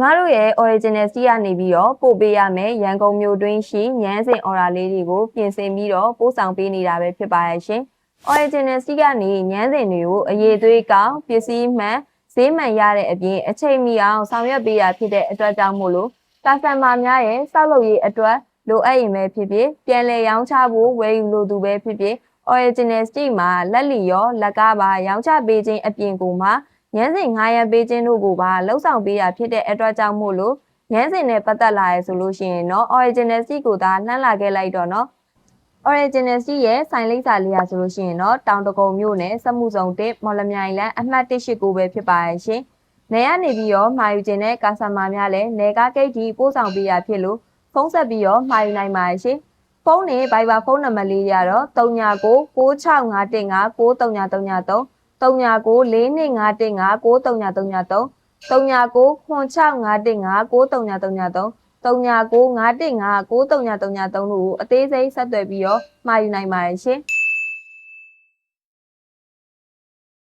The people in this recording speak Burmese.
ငါတို့ရဲ့ original စီးကနေပြီးတော့ပို့ပေးရမယ်ရန်ကုန်မြို့တွင်းရှိညမ်းစင် order လေးတွေကိုပြင်ဆင်ပြီးတော့ပို့ဆောင်ပေးနေတာပဲဖြစ်ပါရဲ့ရှင်။ original စီးကနေညမ်းစင်တွေကိုအရေးသွေးကောင်းပစ္စည်းမှန်ဈေးမှန်ရတဲ့အပြင်အချိန်မီအောင်ဆောင်ရွက်ပေးတာဖြစ်တဲ့အတွက်ကြောင့်မို့လို့ကာစတန်မာများရဲ့စောက်လုပ်ရေးအတွက်လိုအပ်ရင်ပဲဖြစ်ဖြစ်ပြန်လည်ရောင်းချဖို့ဝယ်ယူလိုသူပဲဖြစ်ဖြစ် original စီးမှာလက်လီရောလက်ကားပါရောင်းချပေးခြင်းအပြင်ကိုမှညမ်းစင်9ရက်ပေးခြင်းတို့ကိုပါလှုပ်ဆောင်ပေးတာဖြစ်တဲ့အတွက်ကြောင့်မို့လို့ညမ်းစင်နဲ့ပတ်သက်လာရဆိုလို့ရှိရင်တော့ original စီကိုသာလှမ်းလာခဲ့လိုက်တော့နော် original စီရဲ့ဆိုင်လိပ်စာလေးရဆိုလို့ရှိရင်တော့တောင်တကုံမြို့နယ်စက်မှုဇုံ1မော်လမြိုင်လမ်းအမှတ်189ပဲဖြစ်ပါရဲ့ရှင်။နေရနေပြီးတော့မှာယူခြင်းတဲ့ကာဆာမာများလည်းနေကားဂိတ်ကြီးပို့ဆောင်ပေးရဖြစ်လို့ဖုန်းဆက်ပြီးတော့မှာယူနိုင်ပါရဲ့ရှင်။ဖုန်းနဲ့ Viber ဖုန်းနံပါတ်လေးရတော့39965159333993399425159339951593တို့ကိုအသေးစိတ်ဆက်သွယ်ပြီးတော့မှာယူနိုင်ပါတယ်ရှင်။